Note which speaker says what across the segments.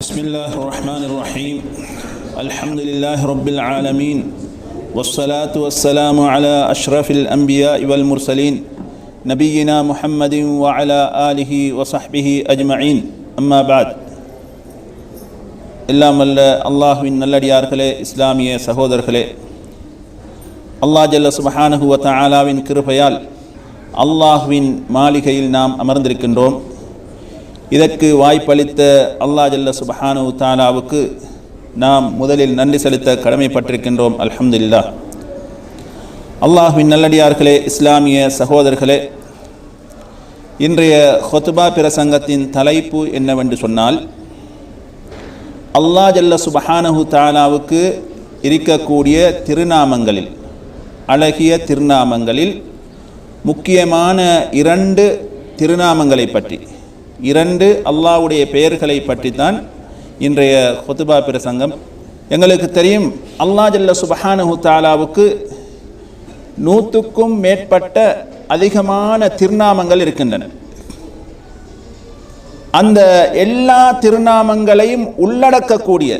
Speaker 1: بسم الله الرحمن الرحيم الحمد لله رب العالمين والصلاة والسلام على أشرف الأنبياء والمرسلين نبينا محمد وعلى آله وصحبه أجمعين أما بعد எல்லாம் வல்ல அல்லாஹ்வின் நல்லடியார்களே, இஸ்லாமிய சகோதரர்களே, அல்லாஹ் ஜல்ல சுப்ஹானஹு வ தஆலாவின் கிருபையால் அல்லாஹ்வின் மாளிகையில் நாம் அமர்ந்திருக்கின்றோம். இதற்கு வாய்ப்பளித்த அல்லாஹ் ஜல்ல சுப்ஹானஹு வ தஆலாவுக்கு நாம் முதலில் நன்றி செலுத்த கடமைப்பட்டிருக்கின்றோம். அல்ஹம்துலில்லாஹ். அல்லாஹ்வின் நல்லடியார்களே, இஸ்லாமிய சகோதரர்களே, இன்றைய ஹுத்பா பிரசங்கத்தின் தலைப்பு என்னவென்று சொன்னால், அல்லாஹ் ஜல்ல சுப்ஹானஹு தஆலாவுக்கு இருக்கக்கூடிய திருநாமங்களில், அழகிய திருநாமங்களில் முக்கியமான இரண்டு திருநாமங்களை பற்றி, இரண்டு அல்லாஹ்வுடைய பெயர்களை பற்றி தான் இன்றைய ஹுத்பா பிரசங்கம். எங்களுக்கு தெரியும், அல்லாஹ் ஜல்ல சுப்ஹானஹு தஆலாவுக்கு 100க்கும் மேற்பட்ட அதிகமான திருநாமங்கள் இருக்கின்றன. அந்த எல்லா திருநாமங்களையும் உள்ளடக்கக்கூடிய,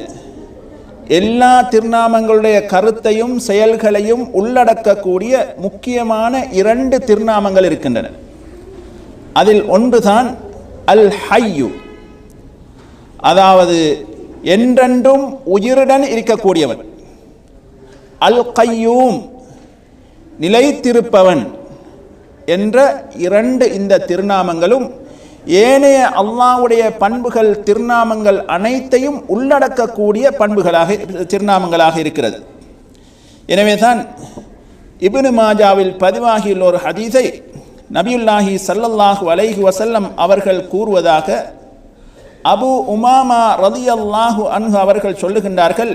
Speaker 1: எல்லா திருநாமங்களுடைய கருத்தையும் செயல்களையும் உள்ளடக்கக்கூடிய முக்கியமான இரண்டு திருநாமங்கள் இருக்கின்றன. அதில் ஒன்றுதான் அல் ஹய்யு, அதாவது என்றென்றும் உயிருடன் இருக்கக்கூடியவன். அல் கய்யூம், நிலைத்திருப்பவன் என்ற இரண்டு இந்த திருநாமங்களும் ஏனைய அல்லாஹ்வுடைய பண்புகள், திருநாமங்கள் அனைத்தையும் உள்ளடக்கக்கூடிய பண்புகளாக, திருநாமங்களாக இருக்கிறது. எனவே தான் இப்னு மாஜாவில் பதிவாகியுள்ள ஒரு ஹதீஸை நபியுல்லாஹி ஸல்லல்லாஹு அலைஹி வஸல்லம் அவர்கள் கூறுவதாக அபு உமாமா ரலியல்லாஹு அன்ஹு அவர்கள் சொல்லுகின்றார்கள்,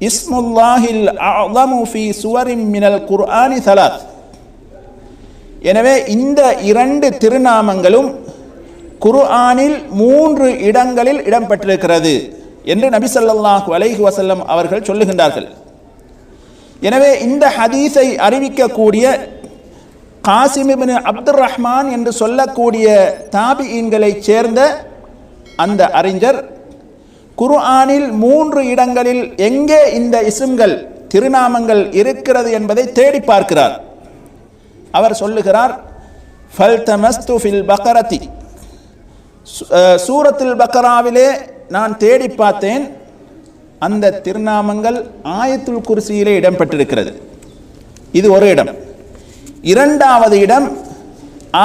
Speaker 1: இஸ்முல்லாஹில் அஅஸமு ஃபீ சுவரின் மினல் குர்ஆனி ஸலாத். எனவே இந்த இரண்டு திருநாமங்களும் குர்ஆனில் 3 இடங்களில் இடம்பெற்றிருக்கிறது என்று நபி ஸல்லல்லாஹு அலைஹி வஸல்லம் அவர்கள் சொல்லுகின்றார்கள். எனவே இந்த ஹதீஸை அறிவிக்கக்கூடிய காசிம் இப்னு அப்துர் ரஹ்மான் என்று சொல்லக்கூடிய தாபிஈன்களை சேர்ந்த அந்த அறிஞர் குர்ஆனில் 3 இடங்களில் எங்கே இந்த இஸ்ம்கள், திருநாமங்கள் இருக்கிறது என்பதை தேடி பார்க்கிறார். அவர் சொல்லுகிறார், ஃபல்தமஸ்து ஃபில் பக்ரதி, சூரத்துல் பக்ராவிலே நான் தேடி பார்த்தேன், அந்த திருநாமங்கள் ஆயத்துல் குர்சியிலே இடம்பெற்றிருக்கிறது. இது ஒரு இடம். இரண்டாவது இடம்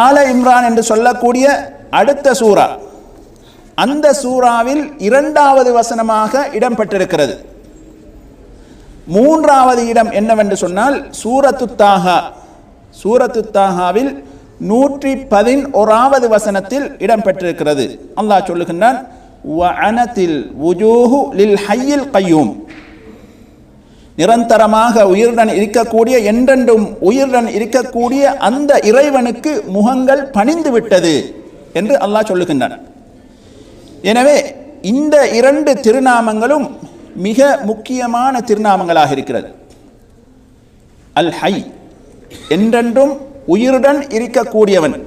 Speaker 1: ஆல இம்ரான் என்று சொல்லக்கூடிய அடுத்த சூரா, அந்த சூராவில் 2வது வசனமாக இடம்பெற்றிருக்கிறது. மூன்றாவது இடம் என்னவென்று சொன்னால் சூரத்து தாஹா, சூரத்து தாஹாவில் 111வது வசனத்தில் இடம்பெற்றிருக்கிறது. அல்லாஹ் சொல்லுகின்றான், வஅனத்தில் வுஜூஹு லில் ஹய்யில் கய்யூம், நிரந்தரமாக உயிருடன் இருக்கக்கூடிய, என்றென்றும் உயிருடன் இருக்கக்கூடிய அந்த இறைவனுக்கு முகங்கள் பணிந்து விட்டது என்று அல்லாஹ் சொல்லுகின்றான். எனவே இந்த இரண்டு திருநாமங்களும் மிக முக்கியமான திருநாமங்களாக இருக்கிறது. அல் ஹை, என்றென்றும் உயிருடன் இருக்கக்கூடியவன்.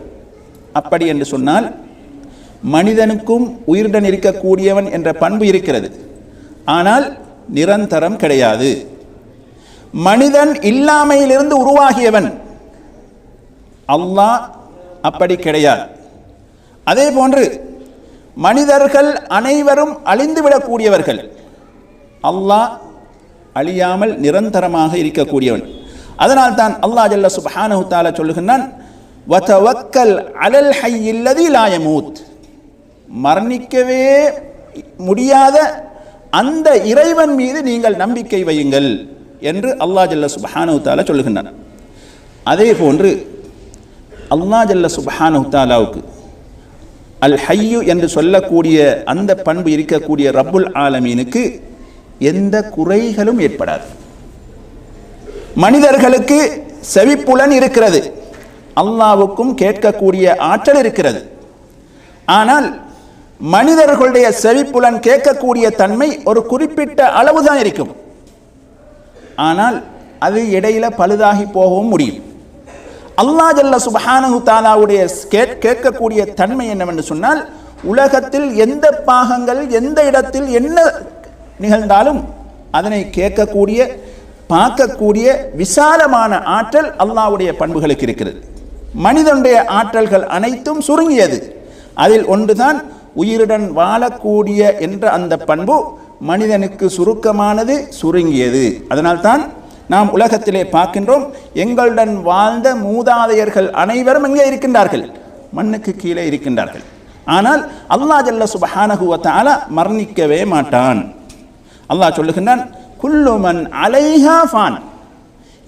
Speaker 1: அப்படி என்று சொன்னால் மனிதனுக்கும் உயிருடன் இருக்கக்கூடியவன் என்ற பண்பு இருக்கிறது, ஆனால் நிரந்தரம் கிடையாது. மனிதன் இல்லாமையிலிருந்து உருவாகியவன், அல்லாஹ் அப்படி கிடையாது. அதே போன்று மனிதர்கள் அனைவரும் அழிந்துவிடக்கூடியவர்கள், அல்லாஹ் அழியாமல் நிரந்தரமாக இருக்கக்கூடியவன். அதனால் தான் அல்லாஹ் ஜல்ல சுப்ஹானஹு தஆலா சொல்லுகின்றான், வதவக்கல் அலல் ஹய்யில்லதி லா யமூத், மரணிக்கவே முடியாத அந்த இறைவன் மீது நீங்கள் நம்பிக்கை வையுங்கள் என்று அல்லாஹ் ஜல்ல சுப்ஹானஹு தஆலா சொல்லுகின்றான். அதே போன்று அல்லாஹ் ஜல்ல சுப்ஹானஹு தஆலாவுக்கு அல் ஹய்யு என்று சொல்லக்கூடிய அந்த பண்பு இருக்கக்கூடிய ரப்புல் ஆலமீனுக்கு எந்த குறைகளும் ஏற்படாது. மனிதர்களுக்கு செவிப்புலன் இருக்கிறது, அல்லாஹ்வுக்கும் கேட்கக்கூடிய ஆற்றல் இருக்கிறது. ஆனால் மனிதர்களுடைய செவிப்புலன் கேட்கக்கூடிய தன்மை ஒரு குறிப்பிட்ட அளவுதான் இருக்கும். ஆனால் அது இடையில பழுதாகி போகவும் முடியும். அல்லாஹ் ஜல்ல சுப்ஹானஹு தஆலாவுடைய கேட்கக்கூடிய தன்மை என்னவென்று சொன்னால், உலகத்தில் எந்த பாகங்கள் எந்த இடத்தில் என்ன நிகழ்ந்தாலும் அதனை கேட்கக்கூடிய பார்க்கக்கூடிய விசாலமான ஆற்றல் அல்லாஹ்வுடைய பண்புகளுக்கு இருக்கிறது. மனிதனுடைய ஆற்றல்கள் அனைத்தும் சுருங்கியது. அதில் ஒன்றுதான் உயிருடன் வாழக்கூடிய என்ற அந்த பண்பு மனிதனுக்கு சுருக்கமானது, சுருங்கியது. அதனால்தான் நாம் உலகத்திலே பார்க்கின்றோம், எங்களுடன் வாழ்ந்த மூதாதையர்கள் அனைவரும் எங்கே இருக்கின்றார்கள்? மண்ணுக்கு கீழே இருக்கின்றார்கள். ஆனால் அல்லாஹ் ஜல்ல சுப்ஹானஹு வ தஆலா மரணிக்கவே மாட்டான். அல்லாஹ் சொல்லுகின்றான், குல்லு மன் அலைஹா ஃபான்.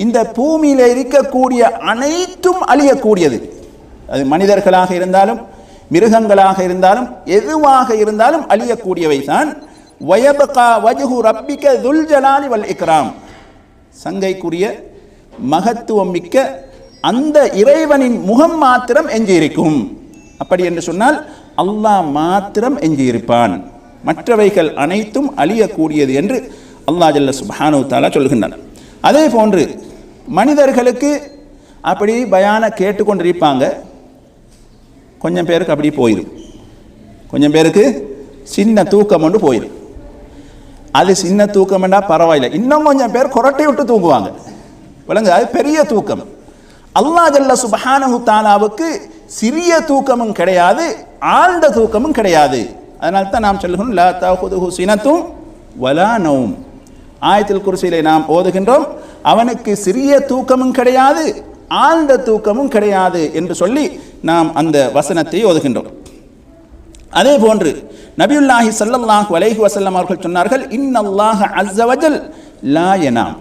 Speaker 1: இந்த பூமியில இருக்கக்கூடிய அனைத்தும் அழியக்கூடியது. அது மனிதர்களாக இருந்தாலும் மிருகங்களாக இருந்தாலும் எதுவாக இருந்தாலும் அழியக்கூடியவை தான். வயபகா வஜ்ஹு ரப்பிக துல் ஜலாலி வல் இக்ராம். சங்கைக்குரிய மகத்துவம் மிக்க அந்த இறைவனின் முகம் மாத்திரம் எஞ்சியிருக்கும். அப்படி என்று சொன்னால் அல்லாஹ் மாத்திரம் எஞ்சியிருப்பான், மற்றவைகள் அனைத்தும் அழியக்கூடியது என்று அல்லாஹ் ஜல்ல சுப்ஹானஹு வ தஆலா சொல்கின்றான். அதே போன்று மனிதர்களுக்கு அப்படி பயான கேட்டுக்கொண்டிருப்பாங்க, கொஞ்சம் பேருக்கு அப்படி போயிடும், கொஞ்சம் பேருக்கு சின்ன தூக்கம் ஒன்று போயிடும். அது சின்ன தூக்கம் என்றால் பரவாயில்லை, இன்னும் கொஞ்சம் பேர் கொரட்டை விட்டு தூங்குவாங்க, விளங்கு, அது பெரிய தூக்கம். அல்லாஹ் ஜல்ல சுப்ஹானஹு வ தஆலாவுக்கு சிறிய தூக்கமும் கிடையாது, ஆழ்ந்த தூக்கமும் கிடையாது. அதனால தான் நாம் சொல்லுகிறோம், லா தஅஹுதுஹு சினத்தும் வலா நௌம். ஆயத்துல் குர்சியிலே நாம் ஓதுகின்றோம், அவனுக்கு சிறிய தூக்கமும் கிடையாது, ஆழ்ந்த தூக்கமும் கிடையாது என்று சொல்லி நாம் அந்த வசனத்தை ஓதுகின்றோம். அதே போன்று நபியுல்லாஹி ஸல்லல்லாஹு அலைஹி வஸல்லம் அவர்கள் சொன்னார்கள், இன்னல்லாஹ அஸ்ஸ வஜல் லா யனாம்.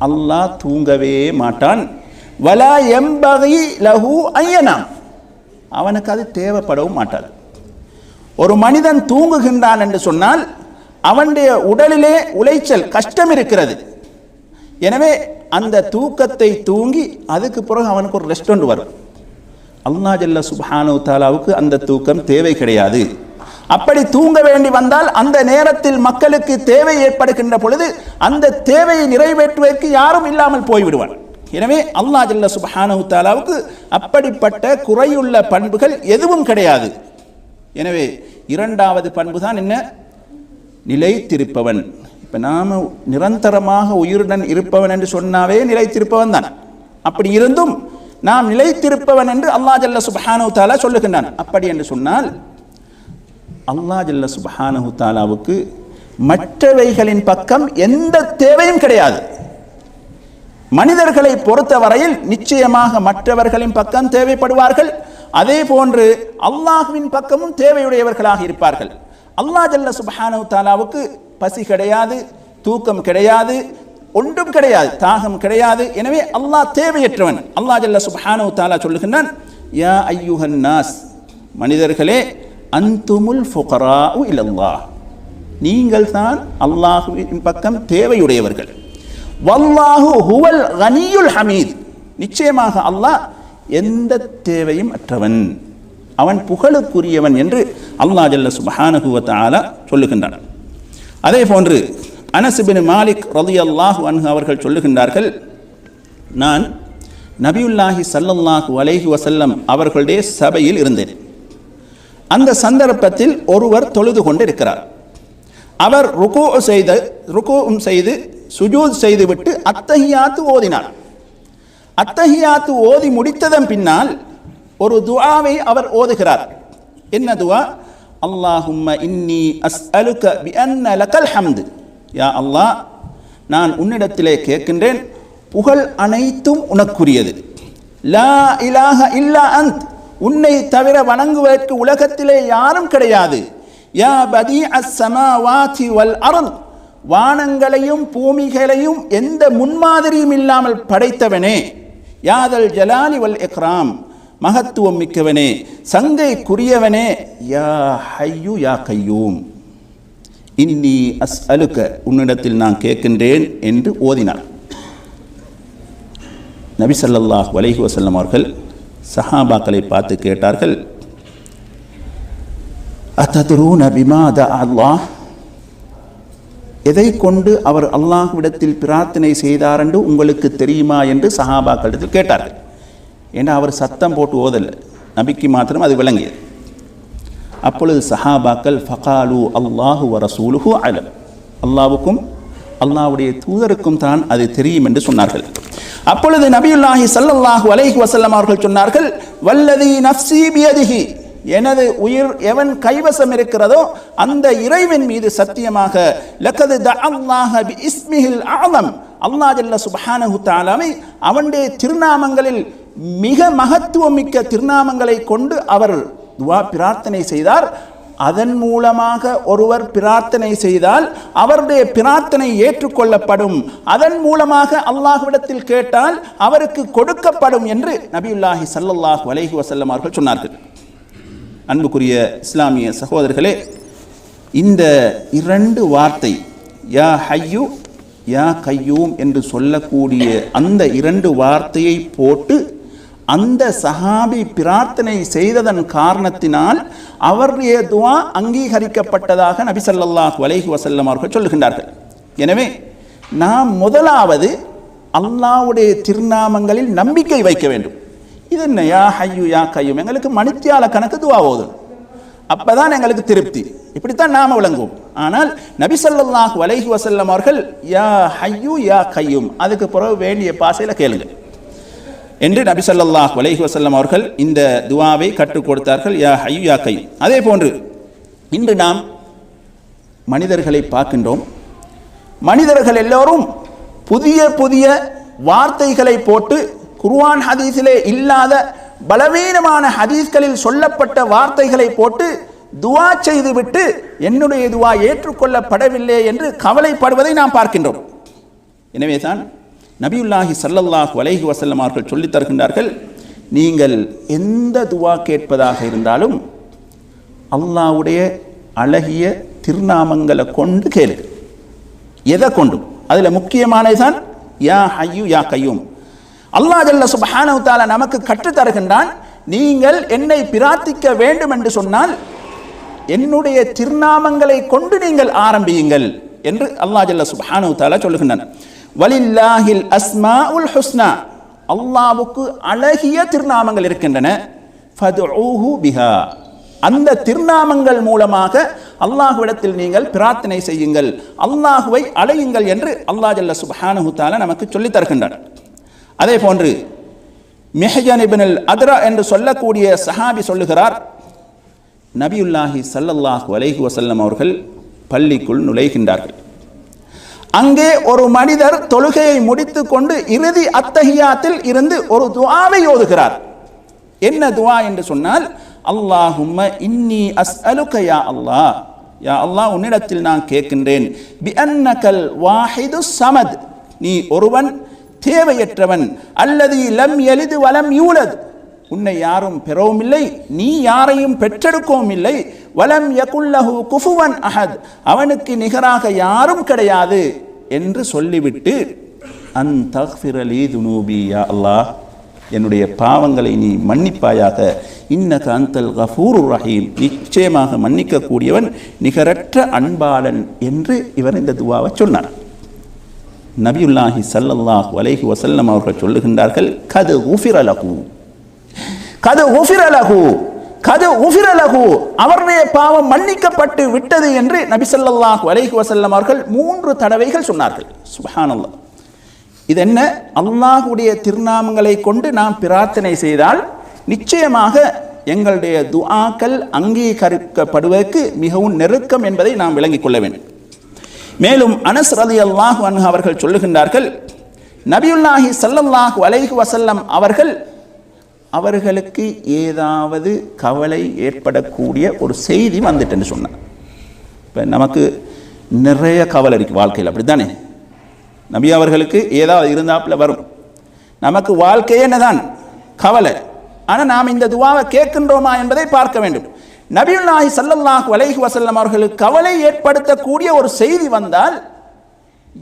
Speaker 1: அல்லாஹ் தூங்கவே மாட்டான். வலா யம்பகி லஹு அய்யனாம். அவனுக்கு அது தேவைப்படவும் மாட்டாது. ஒரு மனிதன் தூங்குகின்றான் என்று சொன்னால் அவனுடைய உடலிலே உளைச்சல், கஷ்டம் இருக்கிறது. எனவே அந்த தூக்கத்தை தூங்கி அதுக்கு பிறகு அவனுக்கு ஒரு ரெஸ்ட் வரும். அல்லாஹ் ஜல்ல சுப்ஹானஹு வ தஆலாவுக்கு அந்த தூக்கம் தேவை கிடையாது. அப்படி தூங்க வேண்டி வந்தால் அந்த நேரத்தில் மக்களுக்கு தேவை ஏற்படுகின்ற பொழுது அந்த தேவையை நிறைவேற்றுவதற்கு யாரும் இல்லாமல் போய்விடுவான். எனவே அல்லாஹ் ஜல்ல சுப்ஹானஹு வ தஆலாவுக்கு அப்படிப்பட்ட குறையுள்ள பண்புகள் எதுவும் கிடையாது. எனவே இரண்டாவது பண்பு தான் என்ன? நிலைத்திருப்பவன். இப்போ நாம் நிரந்தரமாக உயிருடன் இருப்பவன் என்று சொன்னாவே நிலைத்திருப்பவன் தான். அப்படி இருந்தும் நாம் நிலைத்திருப்பவன் என்று அல்லாஹ் ஜல்ல சுப்ஹானஹு வ தஆலா சொல்லுகின்றான். அப்படி என்று சொன்னால் அல்லாஹ் ஜல்ல சுப்ஹானஹு வ தஆலாவுக்கு மற்றவைகளின் பக்கம் எந்த தேவையும் கிடையாது. மனிதர்களை பொறுத்தவரையில் நிச்சயமாக மற்றவர்களின் பக்கம் தேவைப்படுவார்கள், அதே போன்று அல்லாஹ்வின் பக்கமும் தேவையுடையவர்களாக இருப்பார்கள். அல்லாஹ் ஜல்ல சுப்ஹானஹு வ தஆலாவுக்கு பசி கிடையாது, தூக்கம் கிடையாது, ஒன்றும் கிடையாது, தாகம் கிடையாது. எனவே அல்லாஹ் தேவையற்றவன். அல்லாஹ் ஜல்ல சுப்ஹானஹு வ தஆலா சொல்லுகின்றான், யா அய்யுஹன் நாஸ், மனிதர்களே, அன்துமுல் ஃபுகராஉ இலல்லாஹ், நீங்கள் தான் அல்லாஹ்வின் பக்கம் தேவையுடையவர்கள். வல்லாஹு ஹுவல் கனியுல் ஹமீத், நிச்சயமாக அல்லாஹ் எந்த தேவையும் அற்றவன், அவன் புகழுக்குரியவன் என்று அல்லாஹ் ஜல்ல சுப்ஹானஹு வ தஆலா சொல்லுகின்றான். அதே போன்று அனஸ் இப்னு மாலிக் ரலியல்லாஹு அன்ஹு அவர்கள் சொல்லுகின்றார்கள், நான் நபியுல்லாஹி ஸல்லல்லாஹு அலைஹி வஸல்லம் அவர்களுடைய சபையில் இருந்தேன். அந்த சந்தர்ப்பத்தில் ஒருவர் தொழுது கொண்டு இருக்கிறார். அவர் ருகூஉம் செய்து சுஜூத் செய்துவிட்டு அத்தஹியாத்து ஓதினார். அத்தஹியாத்து ஓதி முடித்ததன் பின்னால் ஒரு துஆவை அவர் ஓதுகிறார். என்ன துஆ? அல்லாஹும்ம இன்னி அஸ்அலுக பிஅன்ன லக்கல் ஹம்து, யா அல்லாஹ், நான் உன்னிடத்திலே கேட்கின்றேன், புகழ் அனைத்தும் உனக்குரியது. லா இலாஹ இல்லா அன்த், உன்னை தவிர வணங்குவதற்கு உலகத்திலே யாரும் கிடையாது. யா பதீஅஸ் ஸமாவாதி வல் அர்த், வானங்களையும் பூமிகளையும் எந்த முன்மாதிரியும் இல்லாமல் படைத்தவனே. யாதல் ஜலாலி வல் இக்ராம், மகத்துவம் மிக்கவனே, சங்கைக்குரியவனே. யா ஹய்யு யா கய்யூம், இன்னி அஸ்அலுக, உன்னிடத்தில் நான் கேட்கின்றேன் என்று ஓதினார். நபி ஸல்லல்லாஹு அலைஹி வஸல்லம் அவர்கள் சஹாபாக்களை பார்த்து கேட்டார்கள், அத்ததுரூன பிமா தஆ அல்லாஹ், எதை கொண்டு அவர் அல்லாஹ்விடத்தில் பிரார்த்தனை செய்தார் என்று உங்களுக்கு தெரியுமா என்று சஹாபாக்களிடத்தில் கேட்டார்கள். ஏன்னா அவர் சத்தம் போட்டு ஓதல்ல, நபிக்கு மாத்திரம் அது விளங்கியது. அப்பொழுது சஹாபாக்கள் ஃபகாலு அல்லாஹு வ ரசூலுஹு அலம், அல்லாஹ்வுக்கும் அல்லாஹ்வுடைய தூதருக்கும் தான் அது தெரியும் என்று சொன்னார்கள். அப்பொழுது நபியுல்லாஹி ஸல்லல்லாஹு அலைஹி வஸல்லம் அவர்கள் சொன்னார்கள், வல்லதி நஃப்ஸி பியதிஹி, எனது உயிர் எவன் கைவசம் இருக்கிறதோ அந்த இறைவன் மீது சத்தியமாக, லக்கது தஅல்லாஹ பிஇஸ்மிஹில் அஅலம், அல்லாஹ் ஜல்ல சுப்ஹானஹு தஆலாவை அவனுடைய திருநாமங்களில் மிக மகத்துவமிக்க திருநாமங்களை கொண்டு அவர் துஆ பிரார்த்தனை செய்தார். அதன் மூலமாக ஒருவர் பிரார்த்தனை செய்தால் அவருடைய பிரார்த்தனை ஏற்றுக்கொள்ளப்படும், அதன் மூலமாக அல்லாஹ்விடத்தில் கேட்டால் அவருக்கு கொடுக்கப்படும் என்று நபியுல்லாஹி ஸல்லல்லாஹு அலைஹி வஸல்லம் அவர்கள் சொன்னார்கள். அன்புக்குரிய இஸ்லாமிய சகோதரர்களே, இந்த இரண்டு வார்த்தை யா ஹய்யு யா கய்யூம் என்று சொல்லக்கூடிய அந்த இரண்டு வார்த்தையை போட்டு அந்த சஹாபி பிரார்த்தனை செய்ததன் காரணத்தினால் அவருடைய துஆ அங்கீகரிக்கப்பட்டதாக நபி ஸல்லல்லாஹு அலைஹி வஸல்லம் அவர்கள் சொல்லுகின்றார்கள். எனவே நாம் முதலாவது அல்லாஹ்வுடைய திருநாமங்களில் நம்பிக்கை வைக்க வேண்டும். இது என்ன யா ஹய்யு யா கய்யூம், எங்களுக்கு மணித்தியால கணக்கு துஆ ஓதும், அப்பதான் எங்களுக்கு திருப்தி, இப்படித்தான் நாம விளங்குவோம். ஆனால் நபி ஸல்லல்லாஹு அலைஹி வஸல்லம் அவர்கள் யா ஹய்யு யா கய்யூம், அதுக்கு பிறகு வேண்டிய பாசையில கேளுங்க என்று நபி ஸல்லல்லாஹு அலைஹி வஸல்லம் அவர்கள் இந்த துஆவை கற்றுக் கொடுத்தார்கள், யா ஹய்யு யா கய்யூம். அதே போன்று இன்று நாம் மனிதர்களை பார்க்கின்றோம். மனிதர்கள் எல்லோரும் புதிய புதிய வார்த்தைகளை போட்டு குர்ஆன் ஹதீஸிலே இல்லாத பலவீனமான ஹதீஸ்களில் சொல்லப்பட்ட வார்த்தைகளை போட்டு துஆ செய்துவிட்டு என்னுடைய துஆ ஏற்றுக்கொள்ளப்படவில்லை என்று கவலைப்படுவதை நாம் பார்க்கின்றோம். எனவே தான் நபியுல்லாஹி ஸல்லல்லாஹு அலைஹி வஸல்லம் அவர்கள் சொல்லித் தருகின்றார்கள், நீங்கள் எந்த துஆ கேட்பதாக இருந்தாலும் அல்லாஹ்வுடைய அழகிய திருநாமங்களை கொண்டு கேளு. எதை கொண்டும், அதில் முக்கியமானதுதான் யா ஹய்யு யா கய்யூம். அல்லாஹ் ஜல்ல சுப்ஹானஹு தஆலா நமக்கு கற்றுத் தருகின்றான், நீங்கள் என்னை பிரார்த்திக்க வேண்டும் என்று சொன்னால் என்னுடைய திருநாமங்களை கொண்டு நீங்கள் ஆரம்பியுங்கள் என்று அல்லாஹ் ஜல்ல சுப்ஹானஹு தஆலா சொல்லுகின்றான். வலில்லாஹில் அஸ்மாஉல் ஹுஸ்னா, அல்லாஹ்வுக்கு அழகிய திருநாமங்கள் இருக்கின்றன. ஃபதுஊஹு பிஹா, அந்த திருநாமங்கள் மூலமாக அல்லாஹ்விடத்தில் நீங்கள் பிரார்த்தனை செய்யுங்கள், அல்லாஹ்வை அழையுங்கள் என்று அல்லாஹ் ஜல்ல சுப்ஹானஹு தஆலா நமக்கு சொல்லித் தருகின்றான். அதே போன்று மிஹ்ஜன் இப்னுல் அத்ரா என்று சொல்லக்கூடிய சஹாபி சொல்லுகிறார், நபியுல்லாஹி ஸல்லல்லாஹு அலைஹி வஸல்லம் அவர்கள் பள்ளிக்குள் நுழைகின்றார்கள். அங்கே ஒரு மனிதர் தொழுகையை முடித்து கொண்டு இறுதி அத்தஹியாத்தில் இருந்து ஒரு துஆவை ஓதுகிறார். என்ன துஆ என்று சொன்னால், அல்லாஹும்ம இன்னி அஸ்அலுக யா அல்லாஹ், யா அல்லாஹ் உன்னிடத்தில் நான் கேட்கின்றேன், பி அன்னகல் வாஹிது ஸமத், நீ ஒருவன் தேவையற்றவன், அல்லது லம் யலிது வலம் யூலத், உன்னை யாரும் பெறவும் இல்லை, நீ யாரையும் பெற்றெடுக்கவும் இல்லை, வலம் யகுல்லஹு குஃபுவன் அஹத், அவனுக்கு நிகராக யாரும் கிடையாது என்று சொல்லிவிட்டு, அன் தக்ஃபிரலி துனூபி யா அல்லாஹ், என்னுடைய பாவங்களை நீ மன்னிப்பாயாக, இன்னக அன்தல் கஃபூருர் ரஹீம், நிச்சயமாக மன்னிக்கக்கூடியவன் நிகரற்ற அன்பாளன் என்று இவர் இந்த துஆவை சொன்னார். நபியுல்லாஹி ஸல்லல்லாஹு அலைஹி வஸல்லம் அவர்கள் சொல்லுகின்றார்கள், கது குஃபிர லஹு, கது குஃபிர லஹு, கது குஃபிர லஹு, அவருடைய பாவம் மன்னிக்கப்பட்டு விட்டது என்று நபி ஸல்லல்லாஹு அலைஹி வஸல்லம் அவர்கள் 3 தடவைகள் சொன்னார்கள். சுப்ஹானல்லாஹ். இது என்ன? அல்லாஹ்வுடைய திருநாமங்களை கொண்டு நாம் பிரார்த்தனை செய்தால் நிச்சயமாக எங்களுடைய துஆக்கள் அங்கீகரிக்கப்படுவதற்கு மிகவும் நெருக்கம் என்பதை நாம் விளங்கிக் கொள்ள வேண்டும். மேலும் அனஸ் ரலியல்லாஹு அன்ஹு அவர்கள் சொல்லுகின்றார்கள், நபியுல்லாஹி ஸல்லல்லாஹு அலைஹி வஸல்லம் அவர்களுக்கு ஏதாவது கவலை ஏற்படக்கூடிய ஒரு செய்தி வந்துட்டுன்னு சொன்னார். இப்போ நமக்கு நிறைய கவலை இருக்குது வாழ்க்கையில், அப்படித்தானே? நபி அவர்களுக்கு ஏதாவது இருந்தாப்புல வரும். நமக்கு வாழ்க்கையே என்னதான் கவலை. ஆனால் நாம் இந்த துஆவை கேட்கின்றோமா என்பதை பார்க்க வேண்டும். நபியுல்லாஹி ஸல்லல்லாஹு அலைஹி வஸல்லம் அவர்களுக்கு கவலை ஏற்படுத்தக்கூடிய ஒரு செய்தி வந்தால்,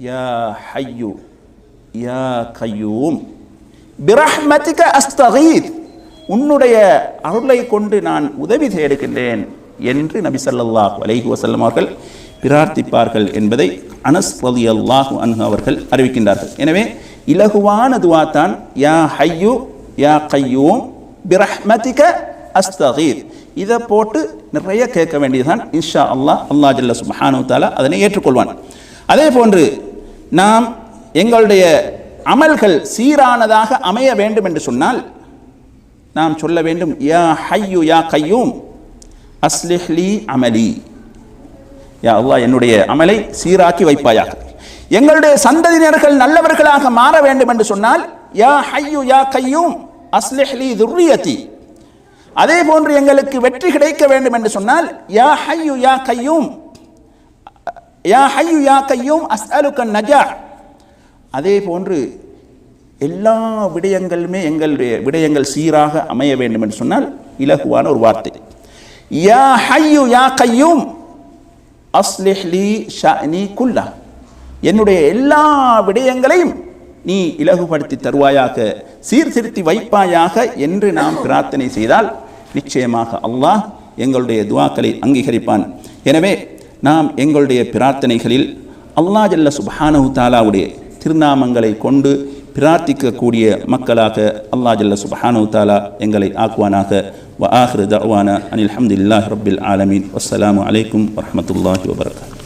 Speaker 1: யா ஹய்யு யா கய்யூம் பிரஹ்மதிக அஸ்தகீத், உன்னுடைய அருளை கொண்டு நான் உதவி தேடுகின்றேன் என்று நபி ஸல்லல்லாஹு அலைஹி வஸல்லம் அவர்கள் பிரார்த்திப்பார்கள் என்பதை அனஸ் ரலியல்லாஹு அன்ஹு அவர்கள் அறிவிக்கின்றார்கள். எனவே இலகுவான துஆ தான் யா ஹய்யு யா கய்யூம் பிரஹ்மதிக அஸ்தகீத், இதை போட்டு நிறைய கேட்க வேண்டியதுதான். இன்ஷா அல்லாஹ் அல்லாஹ் ஜல்ல சுப்ஹானஹு வ தஆலா அதனை ஏற்றுக்கொள்வான். அதே போன்று நாம் எங்களுடைய அமல்கள் சீரானதாக அமைய வேண்டும் என்று சொன்னால் நாம் சொல்ல வேண்டும், யா ஹய்யு யா கய்யூம் அஸ்லிஹ் லி அமலி. யா அல்லாஹ் என்னுடைய அமலை சீராக்கி வைப்பாயாக. எங்களுடைய சந்ததியினர்கள் நல்லவர்களாக மாற வேண்டும் என்று சொன்னால் யா ஹய்யு யா கய்யூம் அஸ்லிஹ் லி துர்ரியதி. அதே போன்று எங்களுக்கு வெற்றி கிடைக்க வேண்டும் என்று சொன்னால் யா ஹய்யு யா கய்யூம் யா ஹய்யு யா கய்யூம் அஸ்அலுக நஜாஹ். அதே போன்று எல்லா விடயங்களுமே எங்களுடைய விடயங்கள் சீராக அமைய வேண்டும் என்று சொன்னால் இலகுவான ஒரு வார்த்தை, யா ஹய்யு யா கய்யூம் அஸ்லிஹ் லி ஷஅனி குல்லா. என்னுடைய எல்லா விடயங்களையும் நீ இலகுபடுத்தி தருவாயாக, சீர்திருத்தி வைப்பாயாக என்று நாம் பிரார்த்தனை செய்தால் நிச்சயமாக அல்லாஹ் எங்களுடைய துஆக்களை அங்கீகரிப்பான். எனவே நாம் எங்களுடைய பிரார்த்தனைகளில் அல்லாஹ் ஜல்ல சுப்ஹானஹு தஆலாவுடைய திருநாமங்களை கொண்டு பிரார்த்திக்கக்கூடிய மக்களாக அல்லாஹ் ஜல்ல சுப்ஹானஹு தஆலா எங்களை ஆக்குவானாக. வ ஆகிரு தஅவானா அனில் ஹம்துலில்லாஹி ரப்பில் ஆலமீன். வஸ்ஸலாமு அலைக்கும் வரஹ்மத்துல்லாஹி வபரகாத்துஹு.